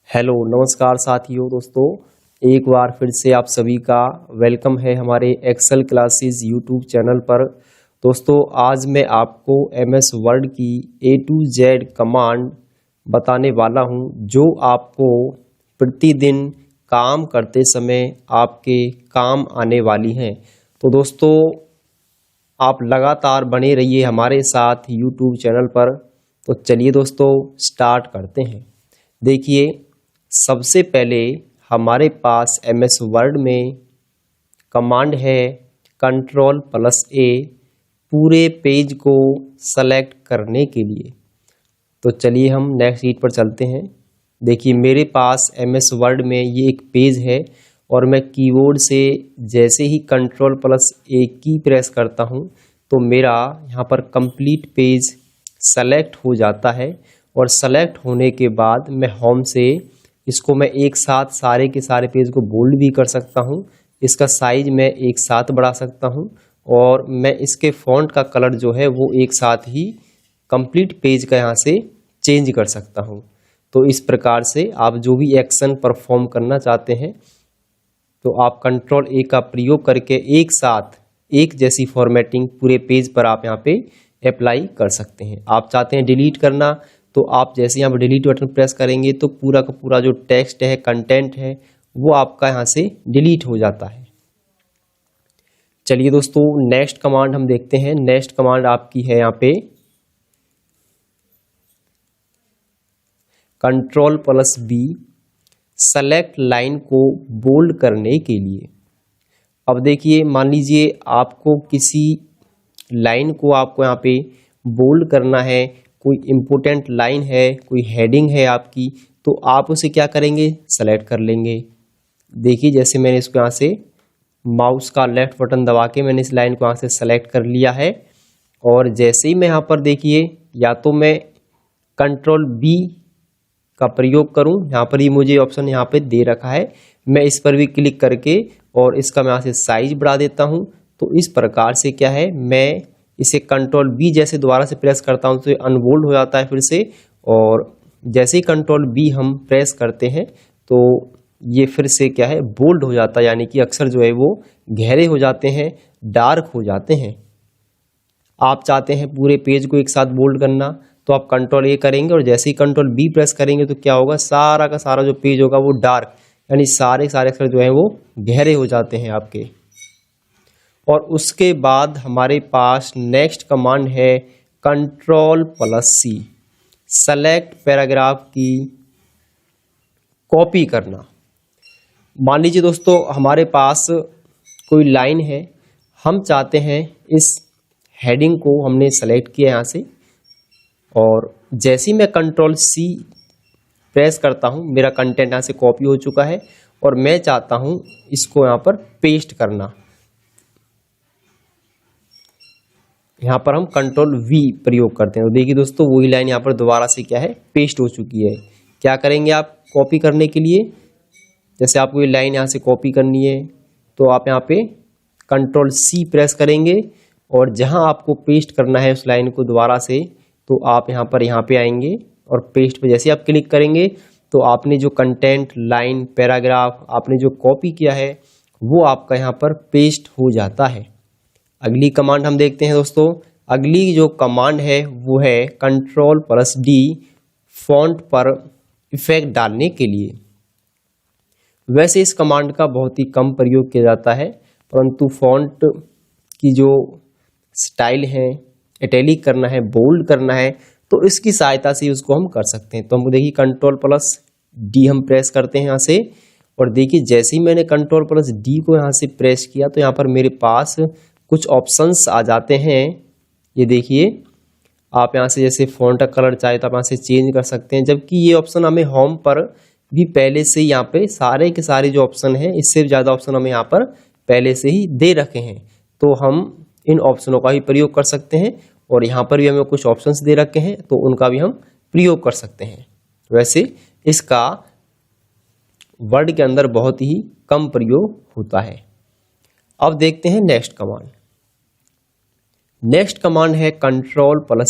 Hello नमस्कार साथियों दोस्तों, एक बार फिर से आप सभी का वेलकम है हमारे एक्सेल क्लासेस यूट्यूब चैनल पर। दोस्तों आज मैं आपको एमएस वर्ड की A to Z कमांड बताने वाला हूं, जो आपको प्रतिदिन काम करते समय आपके काम आने वाली हैं। तो दोस्तों आप लगातार बने रहिए हमारे साथ यूट्यूब चैनल पर। तो चलिए दोस्तों स्टार्ट करते हैं। देखिए सबसे पहले हमारे पास एमएस वर्ड में कमांड है Ctrl+A पूरे पेज को सेलेक्ट करने के लिए। तो चलिए हम नेक्स्ट शीट पर चलते हैं। देखिए मेरे पास एमएस वर्ड में ये एक पेज है और मैं कीबोर्ड से जैसे ही Ctrl+A की प्रेस करता हूँ तो मेरा यहाँ पर कंप्लीट पेज सेलेक्ट हो जाता है। और सेलेक्ट होने के बाद मैं होम से इसको मैं एक साथ सारे के सारे पेज को बोल्ड भी कर सकता हूँ। इसका साइज मैं एक साथ बढ़ा सकता हूँ और मैं इसके फॉन्ट का कलर जो है वो एक साथ ही कंप्लीट पेज का यहाँ से चेंज कर सकता हूँ। तो इस प्रकार से आप जो भी एक्शन परफॉर्म करना चाहते हैं तो आप Ctrl+A का प्रयोग करके एक साथ एक जैसी फॉर्मेटिंग पूरे पेज पर आप यहाँ पे अप्लाई कर सकते हैं। आप चाहते हैं डिलीट करना तो आप जैसे यहाँ पर डिलीट बटन प्रेस करेंगे तो पूरा का पूरा जो टेक्स्ट है, कंटेंट है, वो आपका यहाँ से डिलीट हो जाता है। चलिए दोस्तों नेक्स्ट कमांड हम देखते हैं। नेक्स्ट कमांड आपकी है यहाँ पे Ctrl+B सेलेक्ट लाइन को बोल्ड करने के लिए। अब देखिए मान लीजिए आपको किसी लाइन को आपको यहाँ पे बोल्ड करना है, कोई इम्पोर्टेंट लाइन है, कोई हेडिंग है आपकी, तो आप उसे क्या करेंगे, सेलेक्ट कर लेंगे। देखिए जैसे मैंने इसको यहाँ से माउस का लेफ्ट बटन दबा के मैंने इस लाइन को यहाँ से सेलेक्ट कर लिया है। और जैसे ही मैं यहाँ पर देखिए या तो मैं Ctrl+B का प्रयोग करूं, यहाँ पर ही मुझे ऑप्शन यहाँ पे दे रखा है, मैं इस पर भी क्लिक करके और इसका मैं यहाँ से साइज बढ़ा देता हूं। तो इस प्रकार से क्या है, मैं इसे Ctrl+B जैसे दोबारा से प्रेस करता हूं तो ये अनबोल्ड हो जाता है फिर से। और जैसे ही Ctrl+B हम प्रेस करते हैं तो ये फिर से क्या है, बोल्ड हो जाता है, यानी कि अक्षर जो है वो गहरे हो जाते हैं, डार्क हो जाते हैं। आप चाहते हैं पूरे पेज को एक साथ बोल्ड करना तो आप Ctrl+A करेंगे और जैसे ही Ctrl+B प्रेस करेंगे तो क्या होगा, सारा का सारा जो पेज होगा वो डार्क, यानी सारे सारे अक्षर जो हैं वो गहरे हो जाते हैं आपके। और उसके बाद हमारे पास नेक्स्ट कमांड है Ctrl+C सेलेक्ट पैराग्राफ की कॉपी करना। मान लीजिए दोस्तों हमारे पास कोई लाइन है, हम चाहते हैं इस हेडिंग को हमने सेलेक्ट किया यहाँ से, और जैसे ही मैं Ctrl+C प्रेस करता हूँ मेरा कंटेंट यहाँ से कॉपी हो चुका है और मैं चाहता हूँ इसको यहाँ पर पेस्ट करना। यहाँ पर हम Ctrl+V प्रयोग करते हैं। तो देखिए दोस्तों वही लाइन यहाँ पर दोबारा से क्या है, पेस्ट हो चुकी है। क्या करेंगे आप कॉपी करने के लिए, जैसे आपको ये लाइन यहाँ से कॉपी करनी है तो आप यहाँ पे Ctrl+C प्रेस करेंगे और जहाँ आपको पेस्ट करना है उस लाइन को दोबारा से, तो आप यहाँ पे आएंगे और पेस्ट पे जैसे आप क्लिक करेंगे तो आपने जो कंटेंट, लाइन, पैराग्राफ आपने जो कॉपी किया है वो आपका यहाँ पर पेस्ट हो जाता है। अगली कमांड हम देखते हैं दोस्तों। अगली जो कमांड है वो है Ctrl+D फॉन्ट पर इफेक्ट डालने के लिए। वैसे इस कमांड का बहुत ही कम प्रयोग किया जाता है, परंतु फॉन्ट की जो स्टाइल है, इटैलिक करना है, बोल्ड करना है, तो इसकी सहायता से उसको हम कर सकते हैं। तो हम देखिए Ctrl+D हम प्रेस करते हैं यहाँ से, और देखिए जैसे ही मैंने Ctrl+D को यहाँ से प्रेस किया तो यहाँ पर मेरे पास कुछ ऑप्शंस आ जाते हैं। ये देखिए आप यहाँ से जैसे फॉन्ट का कलर चाहे तो आप यहाँ से चेंज कर सकते हैं, जबकि ये ऑप्शन हमें होम पर भी पहले से यहाँ पे सारे के सारे जो ऑप्शन हैं, इससे ज़्यादा ऑप्शन हमें यहाँ पर पहले से ही दे रखे हैं। तो हम इन ऑप्शनों का भी प्रयोग कर सकते हैं और यहाँ पर भी हमें कुछ ऑप्शंस दे रखे हैं तो उनका भी हम प्रयोग कर सकते हैं। वैसे इसका वर्ड के अंदर बहुत ही कम प्रयोग होता है। अब देखते हैं नेक्स्ट कमांड। नेक्स्ट कमांड है Ctrl+E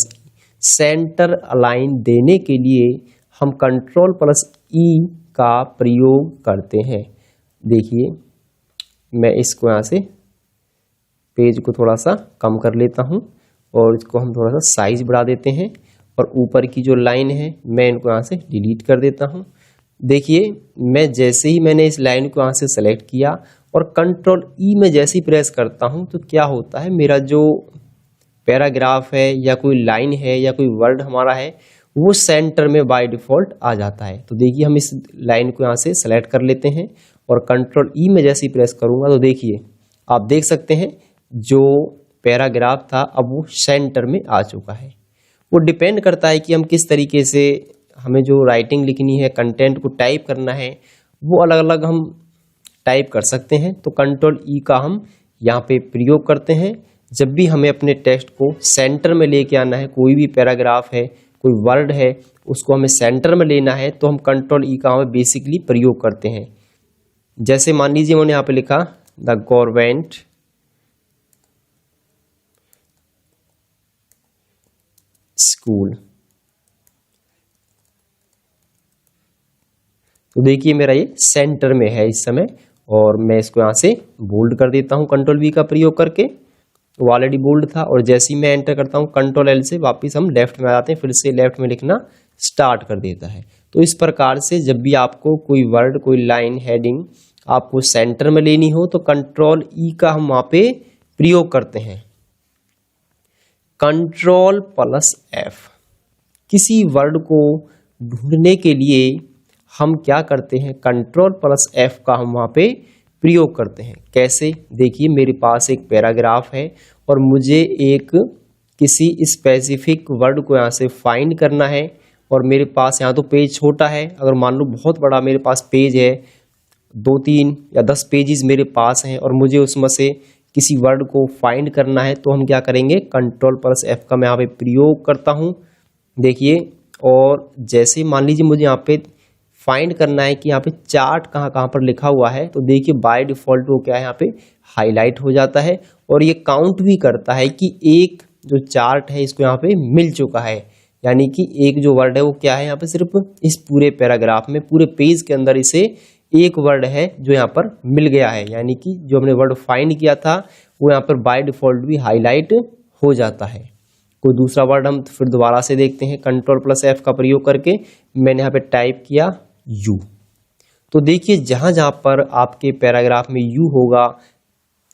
सेंटर अलाइन देने के लिए हम Ctrl+E का प्रयोग करते हैं। देखिए मैं इसको यहाँ से पेज को थोड़ा सा कम कर लेता हूँ और इसको हम थोड़ा सा साइज बढ़ा देते हैं और ऊपर की जो लाइन है मैं इनको यहाँ से डिलीट कर देता हूँ। देखिए मैं जैसे ही मैंने इस लाइन को यहाँ से सेलेक्ट किया और कंट्रोल ई में जैसे ही प्रेस करता हूँ तो क्या होता है, मेरा जो पैराग्राफ है या कोई लाइन है या कोई वर्ड हमारा है वो सेंटर में बाय डिफॉल्ट आ जाता है। तो देखिए हम इस लाइन को यहाँ से सेलेक्ट कर लेते हैं और कंट्रोल ई में जैसे ही प्रेस करूँगा तो देखिए आप देख सकते हैं जो पैराग्राफ था अब वो सेंटर में आ चुका है। वो डिपेंड करता है कि हम किस तरीके से हमें जो राइटिंग लिखनी है, कंटेंट को टाइप करना है, वो अलग अलग हम टाइप कर सकते हैं। तो कंट्रोल ई का हम यहाँ पे प्रयोग करते हैं जब भी हमें अपने टेक्स्ट को सेंटर में लेके आना है। कोई भी पैराग्राफ है, कोई वर्ड है, उसको हमें सेंटर में लेना है तो हम कंट्रोल ई का हमें बेसिकली प्रयोग करते हैं। जैसे मान लीजिए मैंने यहाँ पे लिखा द गवर्नमेंट स्कूल, तो देखिए मेरा ये सेंटर में है इस समय और मैं इसको यहाँ से बोल्ड कर देता हूँ कंट्रोल वी का प्रयोग करके। वो ऑलरेडी बोल्ड था और जैसे ही मैं एंटर करता हूँ कंट्रोल एल से वापस हम लेफ्ट में आ जाते हैं, फिर से लेफ्ट में लिखना स्टार्ट कर देता है। तो इस प्रकार से जब भी आपको कोई वर्ड, कोई लाइन, हेडिंग आपको सेंटर में लेनी हो तो कंट्रोल ई का हम वहाँ पे प्रयोग करते हैं। कंट्रोल प्लस एफ, किसी वर्ड को ढूंढने के लिए हम क्या करते हैं, कंट्रोल प्लस एफ का हम वहाँ पे प्रयोग करते हैं। कैसे, देखिए मेरे पास एक पैराग्राफ है और मुझे एक किसी स्पेसिफिक वर्ड को यहाँ से फाइंड करना है और मेरे पास यहाँ तो पेज छोटा है, अगर मान लो बहुत बड़ा मेरे पास पेज है, 2, 3 या 10 पेजेस मेरे पास हैं और मुझे उसमें से किसी वर्ड को फाइंड करना है तो हम क्या करेंगे, कंट्रोल प्लस एफ का मैं यहाँ पे प्रयोग करता हूँ। देखिए और जैसे मान लीजिए मुझे यहाँ पे फाइंड करना है कि यहाँ पे चार्ट कहाँ कहाँ पर लिखा हुआ है तो देखिए बाय डिफॉल्ट वो क्या है, यहाँ पे हाईलाइट हो जाता है और ये काउंट भी करता है कि एक जो चार्ट है इसको यहाँ पे मिल चुका है। यानी कि एक जो वर्ड है वो क्या है, यहाँ पे सिर्फ इस पूरे पैराग्राफ में, पूरे पेज के अंदर इसे एक वर्ड है जो यहाँ पर मिल गया है। यानी कि जो हमने वर्ड फाइंड किया था वो यहाँ पर बाय डिफॉल्ट भी हाईलाइट हो जाता है। कोई दूसरा वर्ड हम फिर दोबारा से देखते हैं कंट्रोल प्लस एफ का प्रयोग करके। मैंने यहाँ पे टाइप किया यू, तो देखिए जहाँ जहाँ पर आपके पैराग्राफ में यू होगा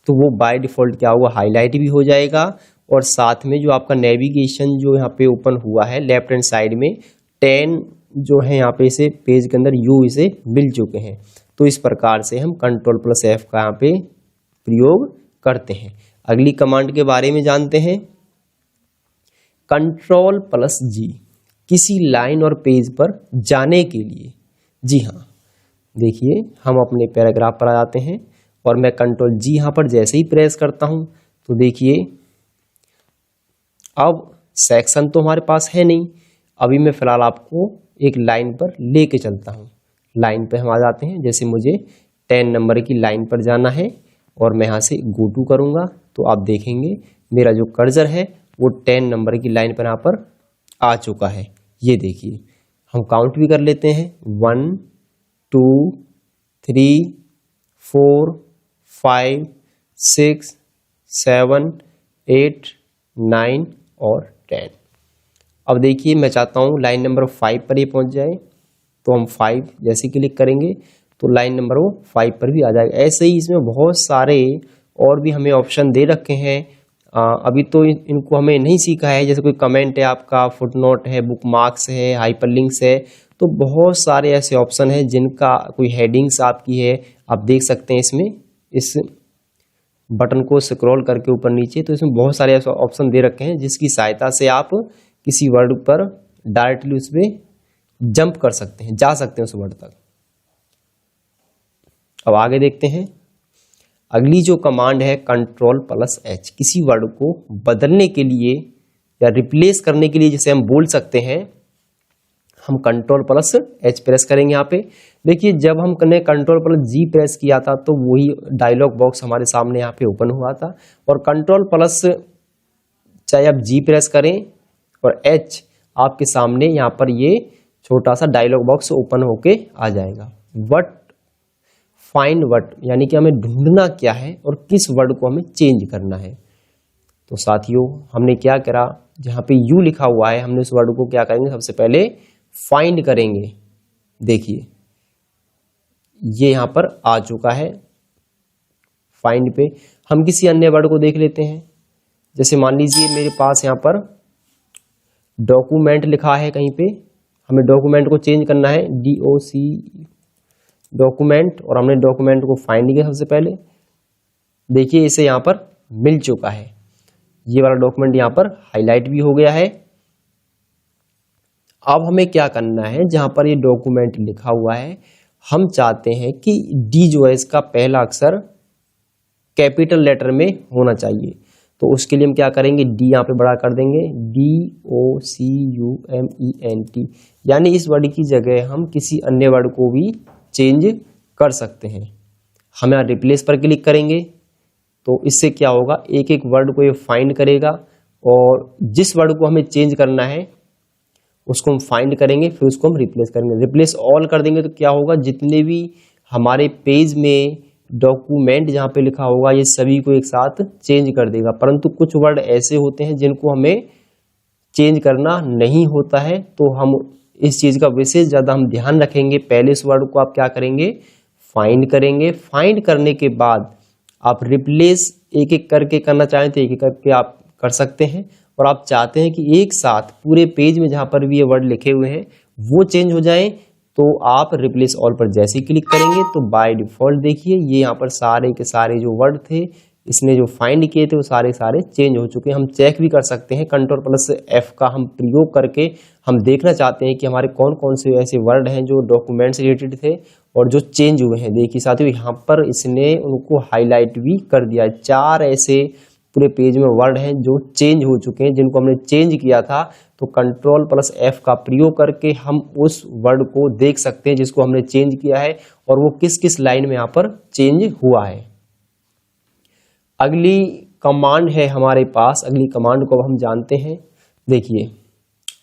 तो वो बाय डिफॉल्ट क्या होगा, हाईलाइट भी हो जाएगा और साथ में जो आपका नेविगेशन जो यहाँ पे ओपन हुआ है लेफ्ट हैंड साइड में 10 जो है यहाँ पे इसे पेज के अंदर यू इसे मिल चुके हैं। तो इस प्रकार से हम कंट्रोल प्लस एफ का यहाँ पे प्रयोग करते हैं। अगली कमांड के बारे में जानते हैं, कंट्रोल प्लस जी, किसी लाइन और पेज पर जाने के लिए। जी हाँ, देखिए हम अपने पैराग्राफ पर आ जाते हैं और मैं कंट्रोल जी यहाँ पर जैसे ही प्रेस करता हूँ तो देखिए अब सेक्शन तो हमारे पास है नहीं, अभी मैं फिलहाल आपको एक लाइन पर लेके चलता हूँ। लाइन पे हम आ जाते हैं, जैसे मुझे 10 नंबर की लाइन पर जाना है और मैं यहाँ से गो टू करूँगा तो आप देखेंगे मेरा जो कर्सर है वो 10 नंबर की लाइन पर यहाँ पर आ चुका है। ये देखिए हम काउंट भी कर लेते हैं, 1 2 3 4 5 6 7 8 9 और 10। अब देखिए मैं चाहता हूँ लाइन नंबर 5 पर ये पहुँच जाए तो हम 5 जैसे क्लिक करेंगे तो लाइन नंबर वो 5 पर भी आ जाएगा। ऐसे ही इसमें बहुत सारे और भी हमें ऑप्शन दे रखे हैं। अभी तो इनको हमें नहीं सीखा है, जैसे कोई कमेंट है आपका, फुटनोट है, बुकमार्क्स है, हाइपरलिंक्स है, तो बहुत सारे ऐसे ऑप्शन हैं जिनका कोई हेडिंग्स आपकी है आप देख सकते हैं इसमें, इस बटन को स्क्रॉल करके ऊपर नीचे, तो इसमें बहुत सारे ऐसे ऑप्शन दे रखे हैं जिसकी सहायता से आप किसी वर्ड पर डायरेक्टली उस पर जंप कर सकते हैं, जा सकते हैं उस वर्ड तक। अब आगे देखते हैं, अगली जो कमांड है कंट्रोल प्लस एच, किसी वर्ड को बदलने के लिए या रिप्लेस करने के लिए जिसे हम बोल सकते हैं, हम कंट्रोल प्लस एच प्रेस करेंगे। यहाँ पे देखिए जब हमने कंट्रोल प्लस जी प्रेस किया था तो वही डायलॉग बॉक्स हमारे सामने यहाँ पे ओपन हुआ था, और कंट्रोल प्लस चाहे आप जी प्रेस करें और एच आपके सामने यहाँ पर ये छोटा सा डायलॉग बॉक्स ओपन होके आ जाएगा। वट, फाइंड वट, यानी कि हमें ढूंढना क्या है और किस वर्ड को हमें चेंज करना है। तो साथियों हमने क्या करा, जहां पे यू लिखा हुआ है हमने उस वर्ड को क्या करेंगे, सबसे पहले फाइंड करेंगे। देखिए ये यहां पर आ चुका है। फाइंड पे हम किसी अन्य वर्ड को देख लेते हैं। जैसे मान लीजिए मेरे पास यहाँ पर डॉक्यूमेंट लिखा है कहीं पे, हमें डॉक्यूमेंट को चेंज करना है, DOC डॉक्यूमेंट, और हमने डॉक्यूमेंट को फाइंड किया सबसे पहले। देखिए इसे यहाँ पर मिल चुका है, ये वाला डॉक्यूमेंट यहाँ पर हाईलाइट भी हो गया है। अब हमें क्या करना है, जहां पर ये डॉक्यूमेंट लिखा हुआ है हम चाहते हैं कि डी जो है इसका पहला अक्षर कैपिटल लेटर में होना चाहिए। तो उसके लिए हम क्या करेंगे, डी यहाँ पे बड़ा कर देंगे, DOCUMENT, यानी इस वर्ड की जगह हम किसी अन्य वर्ड को भी चेंज कर सकते हैं। हम यहाँ रिप्लेस पर क्लिक करेंगे तो इससे क्या होगा, एक एक वर्ड को ये फाइंड करेगा और जिस वर्ड को हमें चेंज करना है उसको हम फाइंड करेंगे, फिर उसको हम रिप्लेस करेंगे। रिप्लेस ऑल कर देंगे तो क्या होगा, जितने भी हमारे पेज में डॉक्यूमेंट जहाँ पे लिखा होगा ये सभी को एक साथ चेंज कर देगा। परंतु कुछ वर्ड ऐसे होते हैं जिनको हमें चेंज करना नहीं होता है, तो हम इस चीज़ का विशेष ज़्यादा हम ध्यान रखेंगे। पहले इस वर्ड को आप क्या करेंगे, फाइंड करेंगे। फाइंड करने के बाद आप रिप्लेस एक एक करके करना चाहें तो एक एक करके आप कर सकते हैं, और आप चाहते हैं कि एक साथ पूरे पेज में जहां पर भी ये वर्ड लिखे हुए हैं वो चेंज हो जाएं, तो आप रिप्लेस ऑल पर जैसे ही क्लिक करेंगे तो बाय डिफॉल्ट देखिए ये यहाँ पर सारे के सारे जो वर्ड थे इसने जो फाइंड किए थे वो सारे सारे चेंज हो चुके हैं। हम चेक भी कर सकते हैं, Ctrl+F का हम प्रयोग करके हम देखना चाहते हैं कि हमारे कौन कौन से ऐसे वर्ड हैं जो डॉक्यूमेंट से रिलेटेड थे और जो चेंज हुए हैं। देखिए साथियों यहाँ पर इसने उनको हाईलाइट भी कर दिया। 4 ऐसे पूरे पेज में वर्ड हैं जो चेंज हो चुके हैं, जिनको हमने चेंज किया था। तो Ctrl+F का प्रयोग करके हम उस वर्ड को देख सकते हैं जिसको हमने चेंज किया है और वो किस किस लाइन में यहाँ पर चेंज हुआ है। अगली कमांड है हमारे पास, अगली कमांड को अब हम जानते हैं। देखिए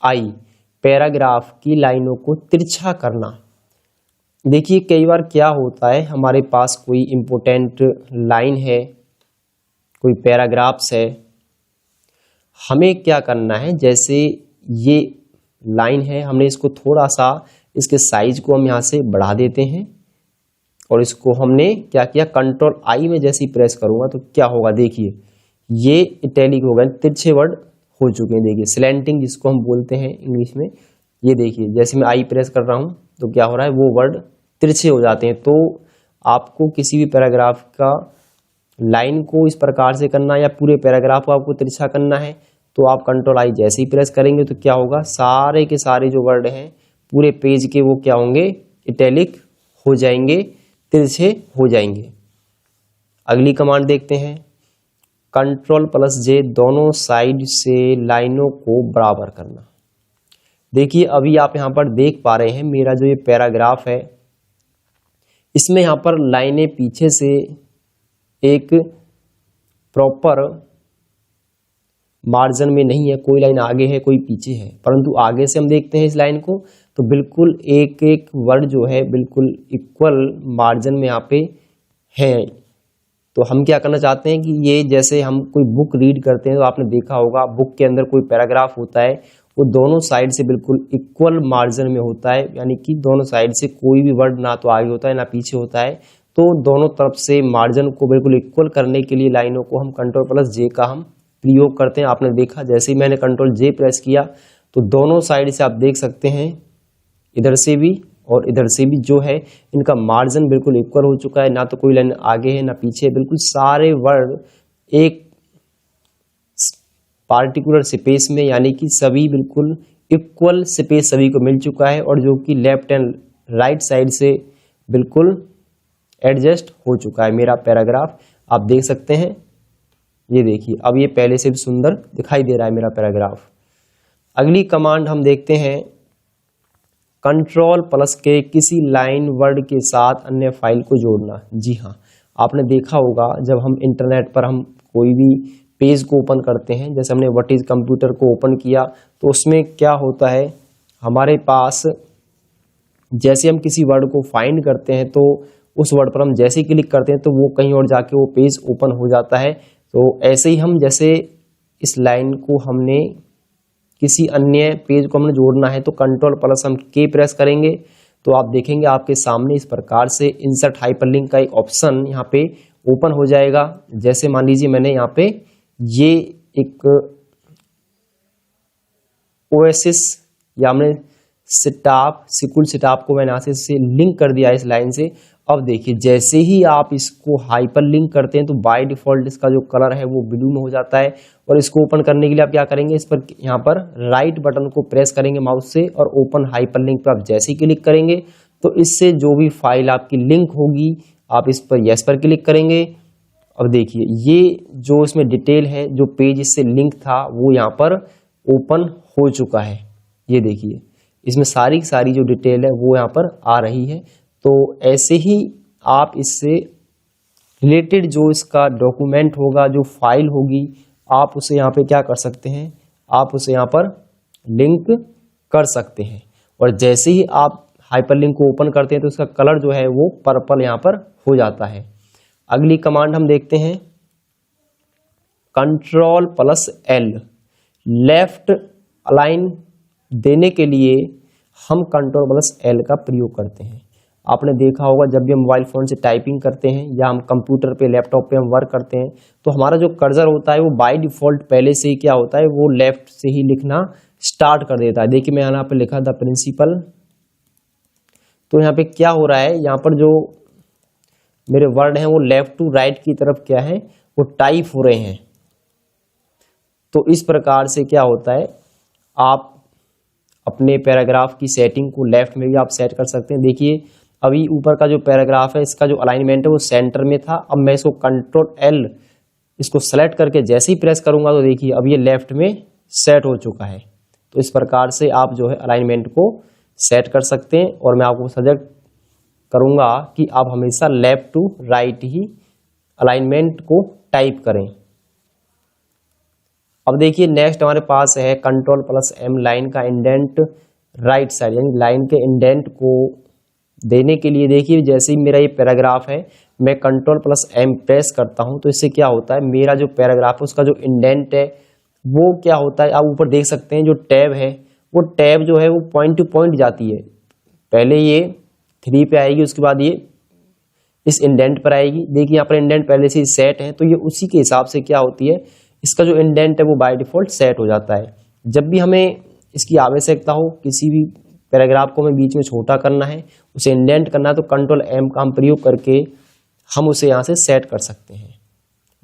आई, पैराग्राफ की लाइनों को तिरछा करना। देखिए कई बार क्या होता है, हमारे पास कोई इंपोर्टेंट लाइन है, कोई पैराग्राफ्स है, हमें क्या करना है, जैसे ये लाइन है हमने इसको थोड़ा सा इसके साइज को हम यहाँ से बढ़ा देते हैं और इसको हमने क्या किया, Ctrl+I में जैसे ही प्रेस करूंगा तो क्या होगा, देखिए ये इटैलिक हो गए, तिरछे वर्ड हो चुके हैं। देखिए स्लैंटिंग जिसको हम बोलते हैं इंग्लिश में, ये देखिए जैसे मैं आई प्रेस कर रहा हूं तो क्या हो रहा है, वो वर्ड तिरछे हो जाते हैं। तो आपको किसी भी पैराग्राफ का लाइन को इस प्रकार से करना या पूरे पैराग्राफ को आपको तिरछा करना है तो आप Ctrl+I जैसे ही प्रेस करेंगे तो क्या होगा, सारे के सारे जो वर्ड हैं पूरे पेज के वो क्या होंगे, इटैलिक हो जाएंगे, तिरछे हो जाएंगे। अगली कमांड देखते हैं, Ctrl+J दोनों साइड से लाइनों को बराबर करना। देखिए अभी आप यहाँ पर देख पा रहे हैं मेरा जो ये पैराग्राफ है इसमें यहाँ पर लाइनें पीछे से एक प्रॉपर मार्जिन में नहीं है, कोई लाइन आगे है कोई पीछे है, परंतु आगे से हम देखते हैं इस लाइन को तो बिल्कुल एक एक वर्ड जो है बिल्कुल इक्वल मार्जिन में यहाँ पे है। तो हम क्या करना चाहते हैं कि ये जैसे हम कोई बुक रीड करते हैं तो आपने देखा होगा बुक के अंदर कोई पैराग्राफ होता है वो दोनों साइड से बिल्कुल इक्वल मार्जिन में होता है, यानी कि दोनों साइड से कोई भी वर्ड ना तो आगे होता है ना पीछे होता है। तो दोनों तरफ से मार्जिन को बिल्कुल इक्वल करने के लिए लाइनों को हम Ctrl+J का हम प्रयोग करते हैं। आपने देखा जैसे ही मैंने Ctrl+J प्रेस किया तो दोनों साइड से आप देख सकते हैं इधर से भी और इधर से भी जो है इनका मार्जिन बिल्कुल इक्वल हो चुका है, ना तो कोई लाइन आगे है ना पीछे है, बिल्कुल सारे वर्ड एक पार्टिकुलर स्पेस में, यानी कि सभी बिल्कुल इक्वल स्पेस सभी को मिल चुका है और जो कि लेफ्ट एंड राइट साइड से बिल्कुल एडजस्ट हो चुका है मेरा पैराग्राफ। आप देख सकते हैं, ये देखिए अब ये पहले से भी सुंदर दिखाई दे रहा है मेरा पैराग्राफ। अगली कमांड हम देखते हैं, Ctrl+K किसी लाइन वर्ड के साथ अन्य फाइल को जोड़ना। जी हाँ, आपने देखा होगा जब हम इंटरनेट पर हम कोई भी पेज को ओपन करते हैं, जैसे हमने व्हाट इज कंप्यूटर को ओपन किया तो उसमें क्या होता है, हमारे पास जैसे हम किसी वर्ड को फाइंड करते हैं तो उस वर्ड पर हम जैसे ही क्लिक करते हैं तो वो कहीं और जाके वो पेज ओपन हो जाता है। तो ऐसे ही हम जैसे इस लाइन को हमने किसी अन्य पेज को हमने जोड़ना है तो कंट्रोल प्लस हम के प्रेस करेंगे तो आप देखेंगे आपके सामने इस प्रकार से इंसर्ट हाइपरलिंक का एक ऑप्शन यहाँ पे ओपन हो जाएगा। जैसे मान लीजिए मैंने यहाँ पे ये एक ओएसिस या हमने सिकुल स्टाफ को मैंने यहाँ से लिंक कर दिया इस लाइन से। अब देखिए जैसे ही आप इसको हाइपर लिंक करते हैं तो बाय डिफॉल्ट इसका जो कलर है वो ब्लू में हो जाता है। और इसको ओपन करने के लिए आप क्या करेंगे, इस पर यहाँ पर राइट बटन को प्रेस करेंगे माउस से और ओपन हाइपर लिंक पर आप जैसे ही क्लिक करेंगे तो इससे जो भी फाइल आपकी लिंक होगी आप इस पर यस पर क्लिक करेंगे। अब देखिए ये जो इसमें डिटेल है, जो पेज इससे लिंक था वो यहाँ पर ओपन हो चुका है। ये देखिए इसमें सारी जो डिटेल है वो यहाँ पर आ रही है। तो ऐसे ही आप इससे रिलेटेड जो इसका डॉक्यूमेंट होगा, जो फाइल होगी, आप उसे यहाँ पे क्या कर सकते हैं, आप उसे यहाँ पर लिंक कर सकते हैं। और जैसे ही आप हाइपरलिंक को ओपन करते हैं तो इसका कलर जो है वो पर्पल यहाँ पर हो जाता है। अगली कमांड हम देखते हैं control plus L. Left align देने के लिए हम कंट्रोल प्लस एल का प्रयोग करते हैं। आपने देखा होगा जब भी हम मोबाइल फ़ोन से टाइपिंग करते हैं या हम कंप्यूटर पे लैपटॉप पे हम वर्क करते हैं तो हमारा जो कर्सर होता है वो बाय डिफ़ॉल्ट पहले से ही क्या होता है, वो लेफ्ट से ही लिखना स्टार्ट कर देता है। देखिए मैं यहाँ पे लिखा द प्रिंसिपल, तो यहाँ पे क्या हो रहा है, यहाँ पर जो मेरे वर्ड हैं वो लेफ्ट टू राइट की तरफ क्या है, वो टाइप हो रहे हैं। तो इस प्रकार से क्या होता है, आप अपने पैराग्राफ की सेटिंग को लेफ्ट में भी आप सेट कर सकते हैं। देखिए अभी ऊपर का जो पैराग्राफ है इसका जो अलाइनमेंट है वो सेंटर में था। अब मैं इसको कंट्रोल एल इसको सेलेक्ट करके जैसे ही प्रेस करूंगा तो देखिए अब ये लेफ्ट में सेट हो चुका है। तो इस प्रकार से आप जो है अलाइनमेंट को सेट कर सकते हैं। और मैं आपको सजेस्ट करूंगा कि आप हमेशा लेफ्ट टू राइट ही अलाइनमेंट को टाइप करें। अब देखिए नेक्स्ट हमारे पास है कंट्रोल प्लस एम, लाइन का इंडेंट राइट साइड, यानी लाइन के इंडेंट को देने के लिए देखिए जैसे ही मेरा ये पैराग्राफ है मैं कंट्रोल प्लस एम प्रेस करता हूं तो इससे क्या होता है, मेरा जो पैराग्राफ है उसका जो इंडेंट है वो क्या होता है, आप ऊपर देख सकते हैं जो टैब है वो टैब जो है वो पॉइंट टू पॉइंट जाती है। पहले ये 3 पे आएगी, उसके बाद ये इस इंडेंट पर आएगी। देखिए यहाँ पर इंडेंट पहले से ही सेट है तो ये उसी के हिसाब से क्या होती है, इसका जो इंडेंट है वो बाय डिफॉल्ट सेट हो जाता है। जब भी हमें इसकी आवश्यकता हो, किसी भी पैराग्राफ को हमें बीच में छोटा करना है, उसे इंडेंट करना है, तो कंट्रोल एम का हम प्रयोग करके हम उसे यहाँ से सेट कर सकते हैं।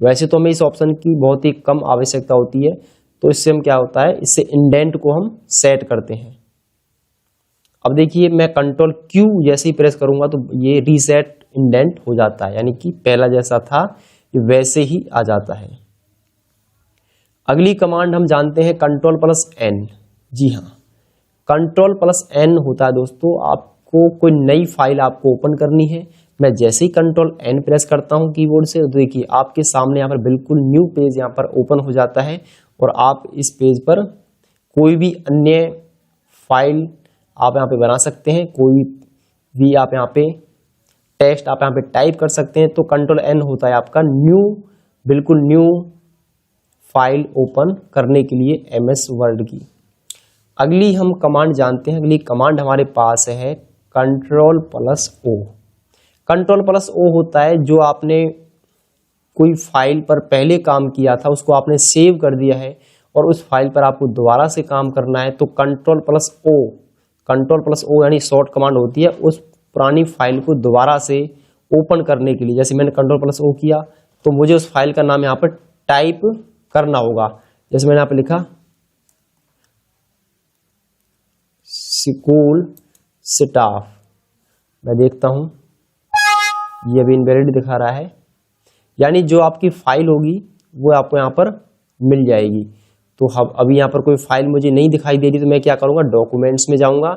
वैसे तो हमें इस ऑप्शन की बहुत ही कम आवश्यकता होती है, तो इससे हम क्या होता है, इससे इंडेंट को हम सेट करते हैं। अब देखिए मैं कंट्रोल क्यू जैसे ही प्रेस करूंगा तो ये रीसेट इंडेंट हो जाता है, यानी कि पहला जैसा था ये वैसे ही आ जाता है। अगली कमांड हम जानते हैं कंट्रोल प्लस एन। जी हाँ, कंट्रोल प्लस एन होता है दोस्तों, आपको कोई नई फाइल आपको ओपन करनी है। मैं जैसे ही कंट्रोल एन प्रेस करता हूं कीबोर्ड से तो देखिए आपके सामने यहाँ पर बिल्कुल न्यू पेज यहाँ पर ओपन हो जाता है और आप इस पेज पर कोई भी अन्य फाइल आप यहाँ पे बना सकते हैं, कोई भी आप यहाँ पे टेक्स्ट आप यहाँ पे टाइप कर सकते हैं। तो कंट्रोल एन होता है आपका न्यू, बिल्कुल न्यू फाइल ओपन करने के लिए एमएस वर्ड की। अगली हम कमांड जानते हैं, अगली कमांड हमारे पास है control plus O. Control plus O होता है जो आपने कोई फाइल पर पहले काम किया था उसको आपने सेव कर दिया है और उस फाइल पर आपको दोबारा से काम करना है, तो कंट्रोल प्लस ओ यानी शॉर्ट कमांड होती है उस पुरानी फाइल को दोबारा से ओपन करने के लिए। जैसे मैंने कंट्रोल प्लस ओ किया तो मुझे उस फाइल का नाम यहाँ पर टाइप करना होगा। जैसे मैंने यहाँ पे लिखा सिकुल स्टाफ, मैं देखता हूं ये अभी इनवैलिड दिखा रहा है, यानी जो आपकी फाइल होगी वो आपको यहाँ पर मिल जाएगी। तो अभी यहाँ पर कोई फाइल मुझे नहीं दिखाई दे रही तो मैं क्या करूँगा, डॉक्यूमेंट्स में जाऊँगा।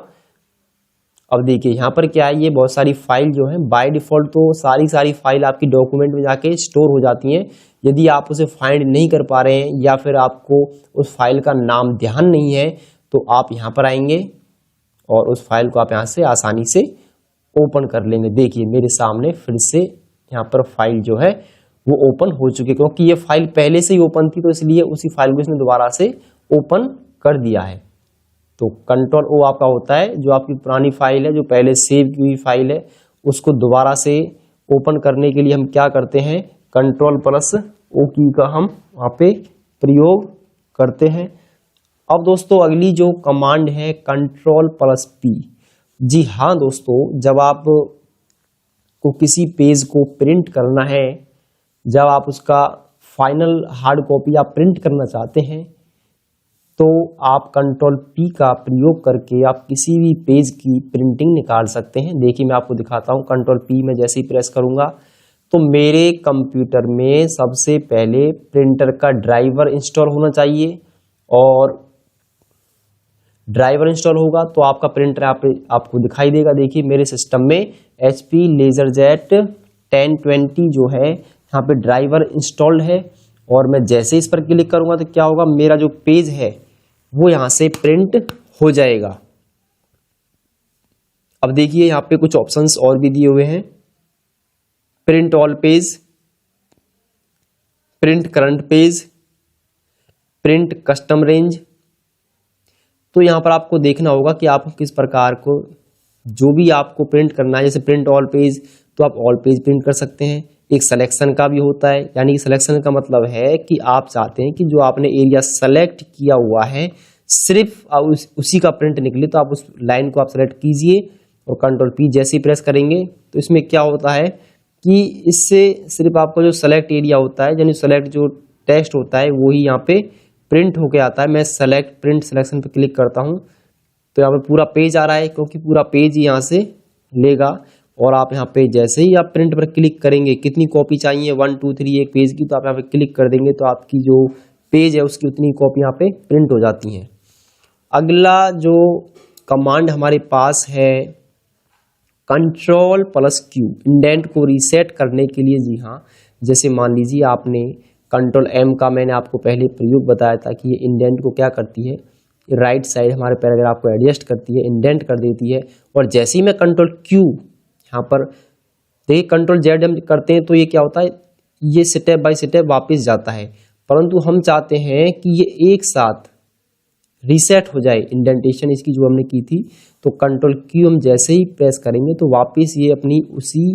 अब देखिए यहाँ पर क्या है, ये बहुत सारी फाइल जो है बाय डिफॉल्ट तो सारी फाइल आपकी डॉक्यूमेंट में जाके स्टोर हो जाती हैं। यदि आप उसे फाइंड नहीं कर पा रहे हैं या फिर आपको उस फाइल का नाम ध्यान नहीं है तो आप यहाँ पर आएंगे और उस फाइल को आप यहाँ से आसानी से ओपन कर लेंगे। देखिए मेरे सामने फिर से यहाँ पर फाइल जो है वो ओपन हो चुकी है, क्योंकि ये फाइल पहले से ही ओपन थी तो इसलिए उसी फाइल को इसने दोबारा से ओपन कर दिया है। तो कंट्रोल ओ आपका होता है जो आपकी पुरानी फाइल है, जो पहले सेव की हुई फाइल है, उसको दोबारा से ओपन करने के लिए हम क्या करते हैं, कंट्रोल प्लस ओ की का हम वहाँ पे प्रयोग करते हैं। अब दोस्तों अगली जो कमांड है कंट्रोल प्लस पी। जी हाँ दोस्तों, जब आप को किसी पेज को प्रिंट करना है, जब आप उसका फाइनल हार्ड कॉपी आप प्रिंट करना चाहते हैं, तो आप कंट्रोल पी का प्रयोग करके आप किसी भी पेज की प्रिंटिंग निकाल सकते हैं। देखिए मैं आपको दिखाता हूँ। कंट्रोल पी में जैसे ही प्रेस करूंगा तो मेरे कंप्यूटर में सबसे पहले प्रिंटर का ड्राइवर इंस्टॉल होना चाहिए, और ड्राइवर इंस्टॉल होगा तो आपका प्रिंटर आपको दिखाई देगा। देखिए मेरे सिस्टम में HP LaserJet 1020 जो है यहाँ पे ड्राइवर इंस्टॉल्ड है, और मैं जैसे इस पर क्लिक करूंगा तो क्या होगा, मेरा जो पेज है वो यहाँ से प्रिंट हो जाएगा। अब देखिए यहाँ पे कुछ ऑप्शंस और भी दिए हुए हैं, print all page, print current page, print custom range. तो यहाँ पर आपको देखना होगा कि आप किस प्रकार को जो भी आपको प्रिंट करना है, जैसे प्रिंट ऑल पेज तो आप ऑल पेज प्रिंट कर सकते हैं। एक सिलेक्शन का भी होता है, यानी कि सिलेक्शन का मतलब है कि आप चाहते हैं कि जो आपने एरिया सेलेक्ट किया हुआ है सिर्फ उसी का प्रिंट निकले, तो आप उस लाइन को आप सेलेक्ट कीजिए और कंट्रोल पी जैसे ही प्रेस करेंगे तो इसमें क्या होता है कि इससे सिर्फ आपका जो सेलेक्ट एरिया होता है, यानी सेलेक्ट जो टेक्स्ट होता है वही यहाँ पे प्रिंट होके आता है। मैं सेलेक्ट प्रिंट सिलेक्शन पे क्लिक करता हूँ तो यहाँ पे पूरा पेज आ रहा है, क्योंकि पूरा पेज ही यहाँ से लेगा। और आप यहाँ पे जैसे ही आप प्रिंट पर क्लिक करेंगे, कितनी कॉपी चाहिए 1 2 3 एक पेज की, तो आप यहाँ पे क्लिक कर देंगे तो आपकी जो पेज है उसकी उतनी कॉपी यहाँ पे प्रिंट हो जाती हैं। अगला जो कमांड हमारे पास है कंट्रोल प्लस क्यू, इंडेंट को रीसेट करने के लिए। जी हाँ, जैसे मान लीजिए आपने कंट्रोल एम का मैंने आपको पहले प्रयोग बताया था कि ये इंडेंट को क्या करती है, राइट साइड हमारे पैराग्राफ को एडजस्ट करती है, इंडेंट कर देती है। और जैसे ही मैं कंट्रोल क्यू यहाँ पर देखिए कंट्रोल जेड हम करते हैं तो ये क्या होता है, ये स्टेप बाय स्टेप वापस जाता है, परंतु हम चाहते हैं कि ये एक साथ रीसेट हो जाए इंडेंटेशन इसकी जो हमने की थी। तो कंट्रोल क्यू हम जैसे ही प्रेस करेंगे तो वापस ये अपनी उसी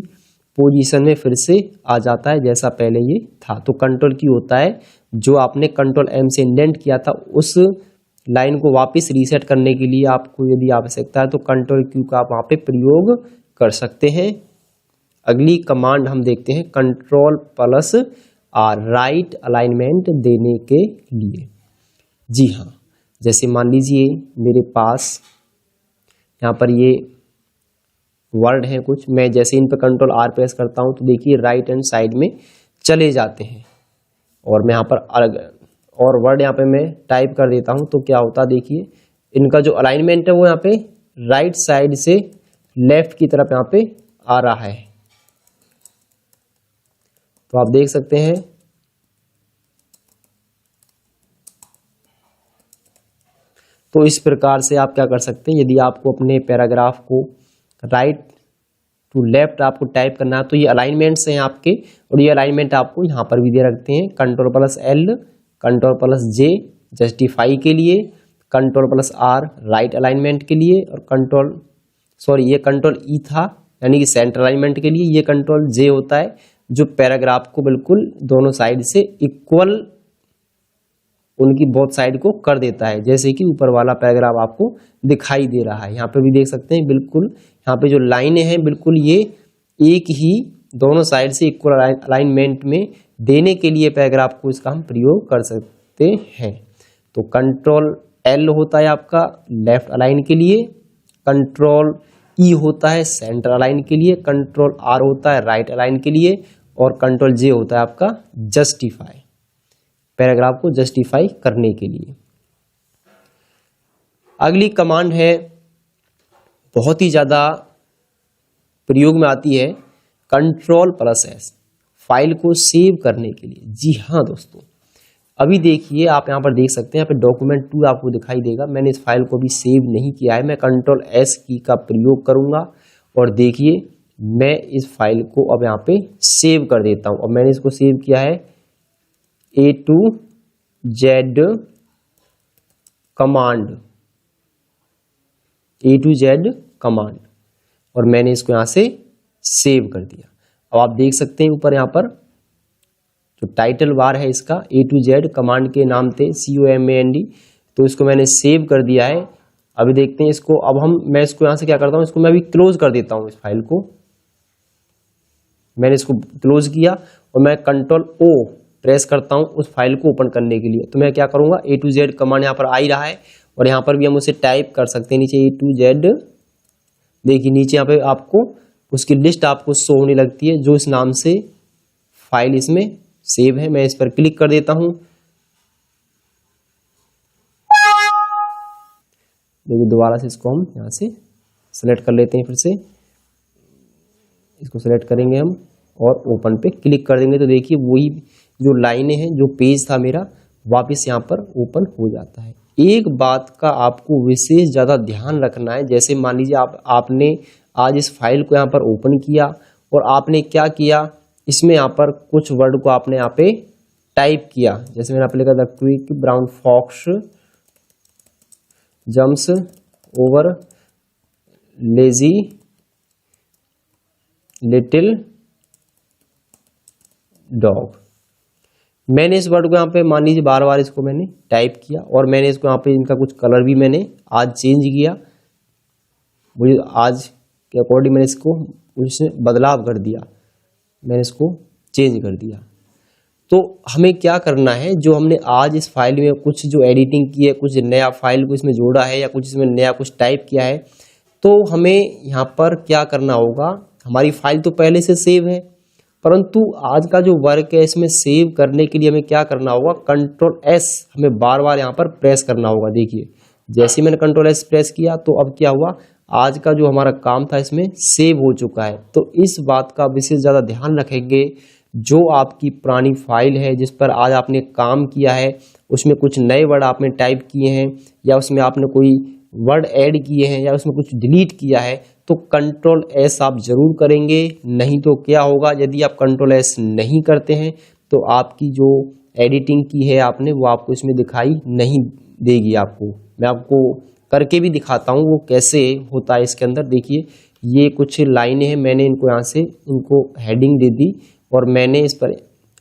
पोजीशन में फिर से आ जाता है जैसा पहले ये था। तो कंट्रोल क्यू होता है जो आपने कंट्रोल एम से इंडेंट किया था उस लाइन को वापस रीसेट करने के लिए आपको यदि आवश्यकता है तो कंट्रोल क्यू का आप वहाँ पे प्रयोग कर सकते हैं। अगली कमांड हम देखते हैं control plus R, right alignment देने के लिए। जी हाँ, जैसे मान लीजिए मेरे पास यहाँ पर ये वर्ड हैं कुछ, मैं जैसे इन पर कंट्रोल आर प्रेस करता हूँ तो देखिए राइट हैंड साइड में चले जाते हैं, और मैं यहाँ पर अलग और वर्ड यहाँ पे मैं टाइप कर देता हूँ तो क्या होता है, देखिए इनका जो अलाइनमेंट है वो यहाँ पे राइट साइड से लेफ्ट की तरफ यहाँ पे आ रहा है। तो आप देख सकते हैं तो इस प्रकार से आप क्या कर सकते हैं, यदि आपको अपने पैराग्राफ को राइट टू लेफ्ट आपको टाइप करना है तो ये अलाइनमेंट्स हैं आपके, और ये अलाइनमेंट आपको यहाँ पर भी दे रखते हैं। Control plus L, control plus J justify के लिए, control plus R right alignment के लिए, और ये कंट्रोल ई था यानी कि सेंटर अलाइनमेंट के लिए, ये कंट्रोल जे होता है जो पैराग्राफ को बिल्कुल दोनों साइड से इक्वल उनकी बोथ साइड को कर देता है, जैसे कि ऊपर वाला पैराग्राफ आपको दिखाई दे रहा है। यहाँ पे भी देख सकते हैं बिल्कुल यहाँ पे जो लाइनें हैं बिल्कुल ये एक ही दोनों साइड से इक्वल अलाइनमेंट में देने के लिए पैराग्राफ को इसका हम प्रयोग कर सकते हैं। तो कंट्रोल एल होता है आपका लेफ्ट अलाइन के लिए, कंट्रोल ई होता है सेंटर अलाइन के लिए, कंट्रोल आर होता है राइट अलाइन के लिए, और कंट्रोल जे होता है आपका जस्टिफाई, पैराग्राफ को जस्टिफाई करने के लिए। अगली कमांड है बहुत ही ज्यादा प्रयोग में आती है कंट्रोल प्लस एस, फाइल को सेव करने के लिए। जी हाँ दोस्तों, अभी देखिए आप यहाँ पर देख सकते हैं, यहाँ पे document2 आपको दिखाई देगा। मैंने इस फाइल को अभी सेव नहीं किया है, मैं कंट्रोल एस की का प्रयोग करूंगा और देखिए मैं इस फाइल को अब यहाँ पे सेव कर देता हूं। और मैंने इसको सेव किया है A to Z command, A to Z command, और मैंने इसको यहाँ से सेव कर दिया। अब आप देख सकते हैं ऊपर यहाँ पर जो टाइटल बार है इसका A to Z कमांड के नाम थे COMAND, तो इसको मैंने सेव कर दिया है। अभी देखते हैं इसको, अब मैं इसको यहाँ से क्या करता हूँ, इसको मैं अभी क्लोज कर देता हूँ। इस फाइल को मैंने इसको क्लोज किया और मैं कंट्रोल O प्रेस करता हूँ उस फाइल को ओपन करने के लिए। तो मैं क्या करूँगा, A to Z कमांड यहाँ पर आ ही रहा है और यहाँ पर भी हम उसे टाइप कर सकते हैं नीचे A to Z। देखिए नीचे यहाँ पे आपको उसकी लिस्ट आपको शो होने लगती है जो इस नाम से फाइल इसमें सेव है। मैं इस पर क्लिक कर देता हूं। देखिए दोबारा से इसको हम यहां से सेलेक्ट कर लेते हैं, फिर से इसको सेलेक्ट करेंगे हम और ओपन पे क्लिक कर देंगे। तो देखिए वही जो लाइनें हैं, जो पेज था मेरा, वापस यहाँ पर ओपन हो जाता है। एक बात का आपको विशेष ज़्यादा ध्यान रखना है, जैसे मान लीजिए आपने आज इस फाइल को यहाँ पर ओपन किया और आपने क्या किया, इसमें यहाँ पर कुछ वर्ड को आपने यहाँ पे टाइप किया। जैसे मैंने यहाँ पे लिखा था quick brown fox jumps over lazy little dog. मैंने इस वर्ड को यहाँ पे मान लीजिए बार बार इसको मैंने टाइप किया और मैंने इसको यहाँ पे इनका कुछ कलर भी मैंने आज चेंज किया। मुझे आज के अकॉर्डिंग मैंने इसको उसने बदलाव कर दिया, मैंने इसको चेंज कर दिया। तो हमें क्या करना है, जो हमने आज इस फाइल में कुछ जो एडिटिंग की है, कुछ नया फाइल को इसमें जोड़ा है या कुछ इसमें नया कुछ टाइप किया है, तो हमें यहाँ पर क्या करना होगा, हमारी फाइल तो पहले से सेव है, परंतु आज का जो वर्क है इसमें सेव करने के लिए हमें क्या करना होगा, कंट्रोल एस हमें बार बार यहाँ पर प्रेस करना होगा। देखिए जैसे मैंने कंट्रोल एस प्रेस किया तो अब क्या हुआ, आज का जो हमारा काम था इसमें सेव हो चुका है। तो इस बात का विशेष ज़्यादा ध्यान रखेंगे, जो आपकी पुरानी फाइल है जिस पर आज आपने काम किया है, उसमें कुछ नए वर्ड आपने टाइप किए हैं या उसमें आपने कोई वर्ड ऐड किए हैं या उसमें कुछ डिलीट किया है, तो कंट्रोल एस आप जरूर करेंगे। नहीं तो क्या होगा, यदि आप कंट्रोल एस नहीं करते हैं तो आपकी जो एडिटिंग की है आपने, वो आपको इसमें दिखाई नहीं देगी। आपको मैं आपको करके भी दिखाता हूँ वो कैसे होता है इसके अंदर। देखिए ये कुछ लाइनें हैं, मैंने इनको यहाँ से इनको हेडिंग दे दी और मैंने इस पर,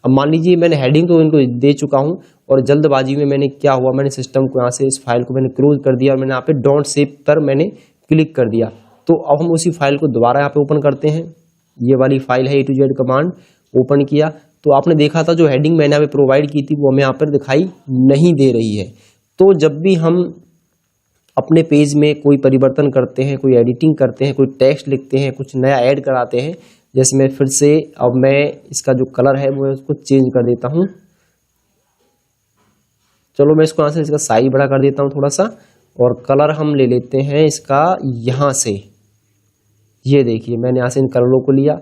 अब मान लीजिए मैंने हेडिंग तो इनको दे चुका हूँ और जल्दबाजी में मैंने क्या हुआ, मैंने सिस्टम को यहाँ से इस फाइल को मैंने क्लोज कर दिया और मैंने यहाँ पे डोंट सेव पर मैंने क्लिक कर दिया। तो अब हम उसी फाइल को दोबारा यहाँ पे ओपन करते हैं। ये वाली फाइल है A to Z command, open किया तो आपने देखा था जो हेडिंग मैंने यहाँ पे प्रोवाइड की थी वो हमें यहाँ पर दिखाई नहीं दे रही है। तो जब भी हम अपने पेज में कोई परिवर्तन करते हैं, कोई एडिटिंग करते हैं, कोई टेक्स्ट लिखते हैं, कुछ नया ऐड कराते हैं, जैसे मैं फिर से अब मैं इसका जो कलर है वो उसको चेंज कर देता हूँ। चलो मैं इसको यहाँ से इसका साइज बड़ा कर देता हूँ थोड़ा सा, और कलर हम ले लेते हैं इसका यहाँ से। ये देखिए मैंने यहाँ से इन कलरों को लिया।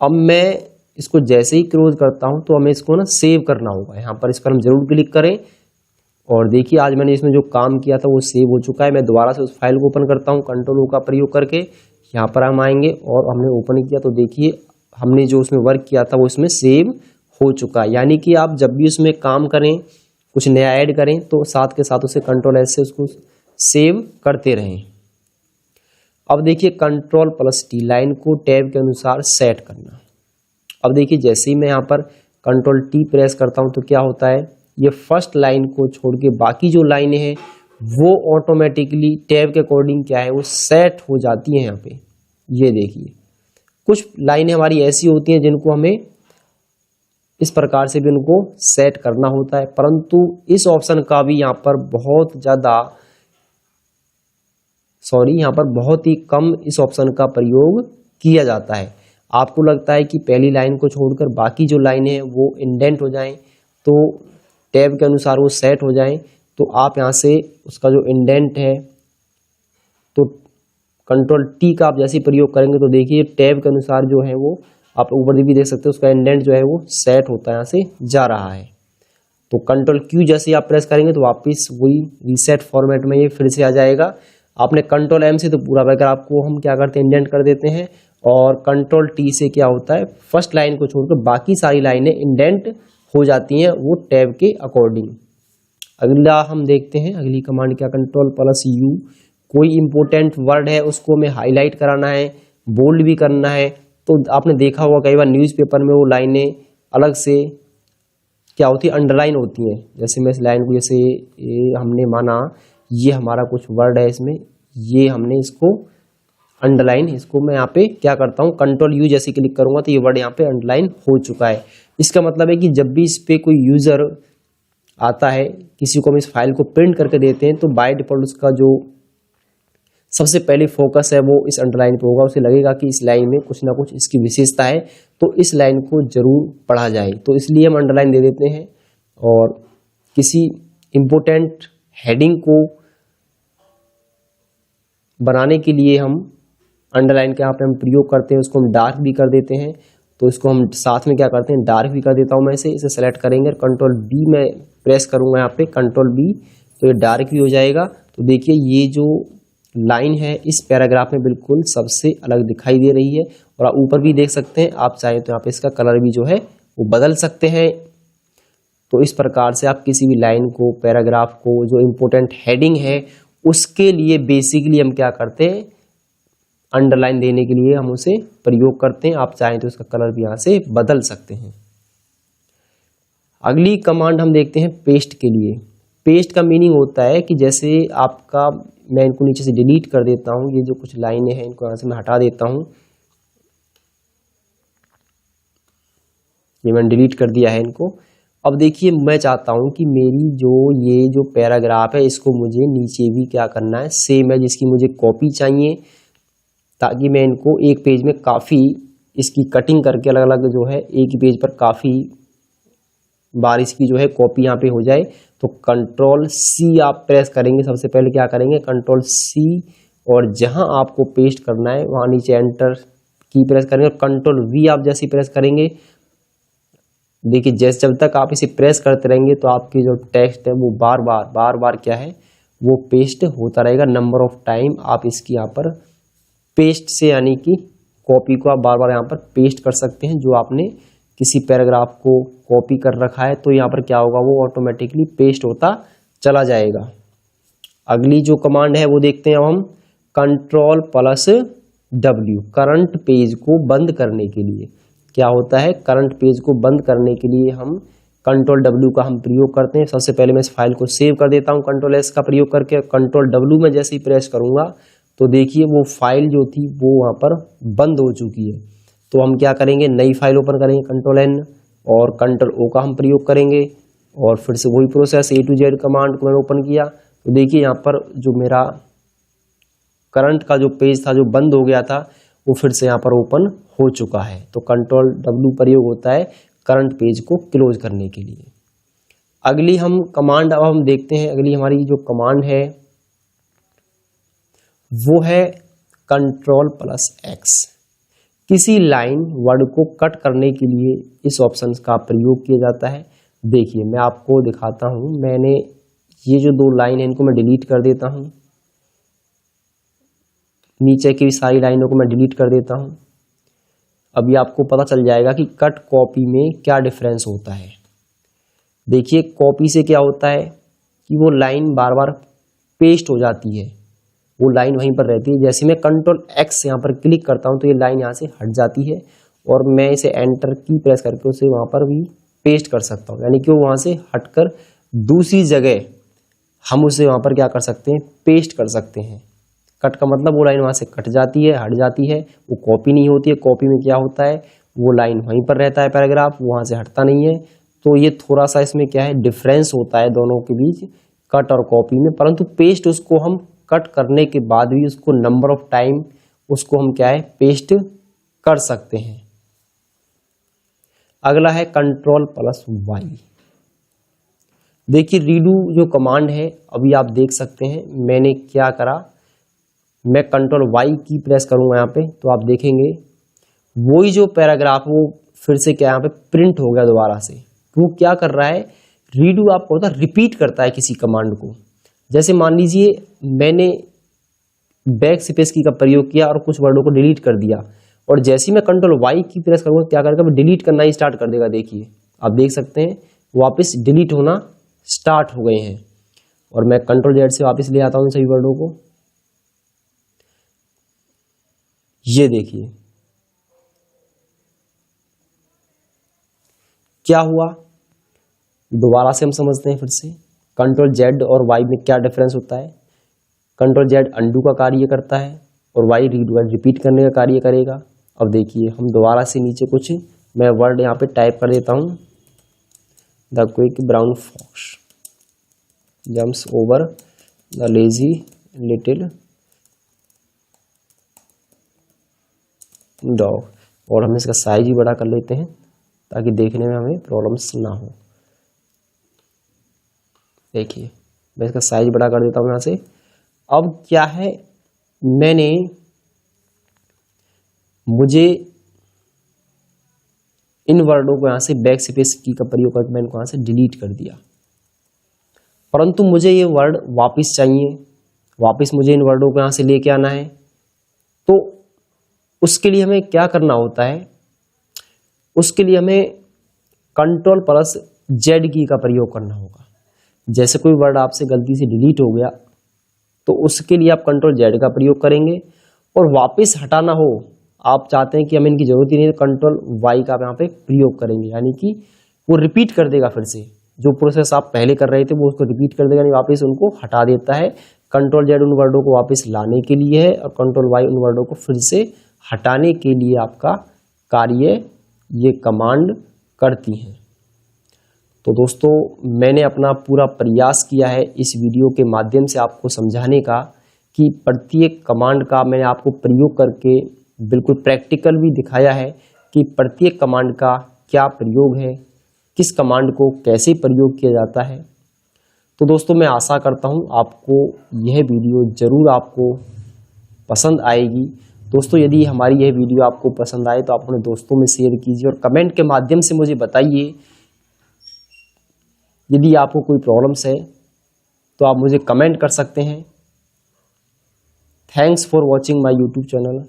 अब मैं इसको जैसे ही क्लोज करता हूँ तो हमें इसको ना सेव करना होगा। यहाँ पर इस पर हम जरूर क्लिक करें और देखिए आज मैंने इसमें जो काम किया था वो सेव हो चुका है। मैं दोबारा से उस फाइल को ओपन करता हूँ कंट्रोल O का प्रयोग करके। यहाँ पर हम आएंगे और हमने ओपन किया तो देखिए हमने जो उसमें वर्क किया था वो इसमें सेव हो चुका है। यानी कि आप जब भी उसमें काम करें, कुछ नया ऐड करें, तो साथ के साथ उसे कंट्रोल एस से उसको सेव करते रहें। अब देखिए कंट्रोल+T लाइन को टैब के अनुसार सेट करना। अब देखिए जैसे ही मैं यहाँ पर कंट्रोल T प्रेस करता हूँ तो क्या होता है, ये फर्स्ट लाइन को छोड़ के बाकी जो लाइनें हैं वो ऑटोमेटिकली टैब के अकॉर्डिंग क्या है वो सेट हो जाती हैं। यहाँ पे ये देखिए कुछ लाइनें हमारी ऐसी होती हैं जिनको हमें इस प्रकार से भी उनको सेट करना होता है, परंतु इस ऑप्शन का भी यहाँ पर यहाँ पर बहुत ही कम इस ऑप्शन का प्रयोग किया जाता है। आपको लगता है कि पहली लाइन को छोड़कर बाकी जो लाइनें हैं वो इंडेंट हो जाएं, तो टैब के अनुसार वो सेट हो जाएं, तो आप यहाँ से उसका जो इंडेंट है तो कंट्रोल T का आप जैसे प्रयोग करेंगे तो देखिए टैब के अनुसार जो है वो आप ऊपर भी देख सकते हो उसका इंडेंट जो है वो सेट होता है, यहाँ से जा रहा है। तो कंट्रोल क्यू जैसे आप प्रेस करेंगे तो वापस वही रीसेट फॉर्मेट में ये फिर से आ जाएगा। आपने कंट्रोल एम से तो पूरा पैराग्राफ को हम क्या करते हैं, इंडेंट कर देते हैं, और कंट्रोल टी से क्या होता है, फर्स्ट लाइन को छोड़कर बाकी सारी लाइनें इंडेंट हो जाती हैं वो टैब के अकॉर्डिंग। अगला हम देखते हैं, अगली कमांड क्या, कंट्रोल प्लस यू। कोई इंपॉर्टेंट वर्ड है उसको हमें हाईलाइट कराना है, बोल्ड भी करना है। तो आपने देखा होगा कई बार न्यूज़पेपर में वो लाइनें अलग से क्या होती है, अंडरलाइन होती हैं। जैसे मैं इस लाइन को, जैसे हमने माना ये हमारा कुछ वर्ड है, इसमें ये हमने इसको अंडरलाइन, इसको मैं यहाँ पे क्या करता हूँ, कंट्रोल यू जैसे क्लिक करूंगा तो ये वर्ड यहाँ पे अंडरलाइन हो चुका है। इसका मतलब है कि जब भी इस पे कोई यूजर आता है, किसी को हम इस फाइल को प्रिंट करके देते हैं, तो बाय डिफॉल्ट उसका जो सबसे पहले फोकस है वो इस अंडरलाइन पे होगा। उसे लगेगा कि इस लाइन में कुछ ना कुछ इसकी विशेषता है, तो इस लाइन को जरूर पढ़ा जाए, तो इसलिए हम अंडरलाइन दे देते हैं। और किसी इंपोर्टेंट हेडिंग को बनाने के लिए हम अंडरलाइन के यहाँ पे हम प्रयोग करते हैं, उसको हम डार्क भी कर देते हैं। तो इसको हम साथ में क्या करते हैं, डार्क भी कर देता हूँ मैं इसे सेलेक्ट करेंगे, कंट्रोल बी में प्रेस करूंगा यहाँ पे, कंट्रोल बी, तो ये डार्क भी हो जाएगा। तो देखिए ये जो लाइन है इस पैराग्राफ में बिल्कुल सबसे अलग दिखाई दे रही है। और आप ऊपर भी देख सकते हैं, आप चाहें तो यहाँ पे इसका कलर भी जो है वो बदल सकते हैं। तो इस प्रकार से आप किसी भी लाइन को, पैराग्राफ को, जो इम्पोर्टेंट हेडिंग है उसके लिए बेसिकली हम क्या करते हैं, अंडरलाइन देने के लिए हम उसे प्रयोग करते हैं। आप चाहें तो इसका कलर भी यहाँ से बदल सकते हैं। अगली कमांड हम देखते हैं पेस्ट के लिए। पेस्ट का मीनिंग होता है कि जैसे आपका, मैं इनको नीचे से डिलीट कर देता हूं, ये जो कुछ लाइनें हैं इनको यहाँ से मैं हटा देता हूं, ये मैंने डिलीट कर दिया है इनको। अब देखिए मैं चाहता हूं कि मेरी ये जो पैराग्राफ है इसको मुझे नीचे भी क्या करना है, सेम है, जिसकी मुझे कॉपी चाहिए, ताकि मैं इनको एक पेज में काफ़ी इसकी कटिंग करके अलग अलग जो है एक ही पेज पर काफ़ी बार इसकी जो है कॉपी यहाँ पे हो जाए। तो कंट्रोल सी आप प्रेस करेंगे, सबसे पहले क्या करेंगे, कंट्रोल सी, और जहां आपको पेस्ट करना है वहां नीचे एंटर की प्रेस करेंगे। और कंट्रोल वी आप जैसे प्रेस करेंगे, देखिए जैसे जब तक आप इसे प्रेस करते रहेंगे तो आपकी जो टेक्स्ट है वो बार बार क्या है वो पेस्ट होता रहेगा। नंबर ऑफ टाइम आप इसकी यहाँ पर पेस्ट से, यानी कि कॉपी को आप बार बार यहाँ पर पेस्ट कर सकते हैं। जो आपने किसी पैराग्राफ को कॉपी कर रखा है तो यहाँ पर क्या होगा, वो ऑटोमेटिकली पेस्ट होता चला जाएगा। अगली जो कमांड है वो देखते हैं अब हम, control plus W, current page को बंद करने के लिए। क्या होता है, करंट पेज को बंद करने के लिए हम कंट्रोल डब्ल्यू का हम प्रयोग करते हैं। सबसे पहले मैं इस फाइल को सेव कर देता हूँ कंट्रोल एस का प्रयोग करके। कंट्रोल डब्ल्यू में जैसे ही प्रेस करूंगा तो देखिए वो फाइल जो थी वो वहाँ पर बंद हो चुकी है। तो हम क्या करेंगे, नई फाइल ओपन करेंगे, कंट्रोल एन, और कंट्रोल ओ का हम प्रयोग करेंगे, और फिर से वही process A to Z command को मैंने ओपन किया। तो देखिए यहाँ पर जो मेरा करंट का जो पेज था जो बंद हो गया था वो फिर से यहाँ पर ओपन हो चुका है। तो कंट्रोल डब्ल्यू प्रयोग होता है करंट पेज को क्लोज करने के लिए। अगली हम कमांड अब हम देखते हैं, अगली हमारी जो कमांड है वो है कंट्रोल प्लस एक्स। किसी लाइन वर्ड को कट करने के लिए इस ऑप्शन का प्रयोग किया जाता है। देखिए मैं आपको दिखाता हूं, मैंने ये जो दो लाइन है इनको मैं डिलीट कर देता हूं, नीचे की सारी लाइनों को मैं डिलीट कर देता हूं। अभी आपको पता चल जाएगा कि कट कॉपी में क्या डिफरेंस होता है। देखिए कॉपी से क्या होता है कि वो लाइन बार बार पेस्ट हो जाती है, वो लाइन वहीं पर रहती है। जैसे मैं कंट्रोल एक्स यहाँ पर क्लिक करता हूँ तो ये लाइन यहाँ से हट जाती है, और मैं इसे एंटर की प्रेस करके उसे वहाँ पर भी पेस्ट कर सकता हूँ, यानी कि वो वहाँ से हटकर दूसरी जगह हम उसे वहाँ पर क्या कर सकते हैं, पेस्ट कर सकते हैं। कट का मतलब वो लाइन वहाँ से कट जाती है, हट जाती है, वो कॉपी नहीं होती है। कॉपी में क्या होता है, वो लाइन वहीं पर रहता है, पैराग्राफ वहाँ से हटता नहीं है। तो ये थोड़ा सा इसमें क्या है, डिफरेंस होता है दोनों के बीच, कट और कॉपी में। परंतु पेस्ट उसको हम कट करने के बाद भी उसको नंबर ऑफ टाइम उसको हम क्या है, पेस्ट कर सकते हैं। अगला है कंट्रोल प्लस वाई। देखिए रीडू जो कमांड है, अभी आप देख सकते हैं मैंने क्या करा, मैं कंट्रोल वाई की प्रेस करूंगा यहाँ पे, तो आप देखेंगे वही जो पैराग्राफ वो फिर से क्या यहाँ पे प्रिंट हो गया दोबारा से। वो क्या कर रहा है, रीडू आपको होता है रिपीट करता है किसी कमांड को। जैसे मान लीजिए मैंने बैक स्पेस की का प्रयोग किया और कुछ वर्डों को डिलीट कर दिया, और जैसे ही मैं कंट्रोल वाई की प्रेस करूंगा क्या करेगा, डिलीट करना ही स्टार्ट कर देगा। देखिए आप देख सकते हैं वापस डिलीट होना स्टार्ट हो गए हैं। और मैं कंट्रोल जेड से वापस ले आता हूं सभी वर्डों को। ये देखिए क्या हुआ, दोबारा से हम समझते हैं फिर से कंट्रोल जेड और वाई में क्या डिफरेंस होता है। कंट्रोल जेड अंडू का कार्य करता है और वाई रिपीट करने का कार्य करेगा। अब देखिए हम दोबारा से नीचे कुछ मैं वर्ड यहाँ पे टाइप कर देता हूँ, the quick brown fox jumps over the lazy little dog, और हम इसका साइज भी बड़ा कर लेते हैं ताकि देखने में हमें प्रॉब्लम्स ना हो। देखिए मैं इसका साइज बड़ा कर देता हूँ यहाँ से। अब क्या है, मुझे इन वर्डों को यहां से बैक स्पेस की का प्रयोग करके मैंने इनको यहां से डिलीट कर दिया, परंतु मुझे ये वर्ड वापस चाहिए, वापस मुझे इन वर्डों को यहां से लेके आना है। तो उसके लिए हमें क्या करना होता है, उसके लिए हमें कंट्रोल प्लस जेड की का प्रयोग करना होगा। जैसे कोई वर्ड आपसे गलती से डिलीट हो गया तो उसके लिए आप कंट्रोल जेड का प्रयोग करेंगे, और वापस हटाना हो, आप चाहते हैं कि हमें इनकी जरूरत ही नहीं है, कंट्रोल वाई का आप यहाँ पे प्रयोग करेंगे, यानी कि वो रिपीट कर देगा फिर से जो प्रोसेस आप पहले कर रहे थे वो उसको रिपीट कर देगा, यानी वापस उनको हटा देता है। कंट्रोल जेड उन वर्डों को वापस लाने के लिए है और कंट्रोल वाई उन वर्डों को फिर से हटाने के लिए आपका कार्य ये कमांड करती है। तो दोस्तों मैंने अपना पूरा प्रयास किया है इस वीडियो के माध्यम से आपको समझाने का कि प्रत्येक कमांड का मैंने आपको प्रयोग करके बिल्कुल प्रैक्टिकल भी दिखाया है कि प्रत्येक कमांड का क्या प्रयोग है, किस कमांड को कैसे प्रयोग किया जाता है। तो दोस्तों मैं आशा करता हूं आपको यह वीडियो ज़रूर आपको पसंद आएगी। दोस्तों यदि हमारी यह वीडियो आपको पसंद आए तो आप अपने दोस्तों में शेयर कीजिए और कमेंट के माध्यम से मुझे बताइए। यदि आपको कोई प्रॉब्लम्स है तो आप मुझे कमेंट कर सकते हैं। Thanks for watching my YouTube channel.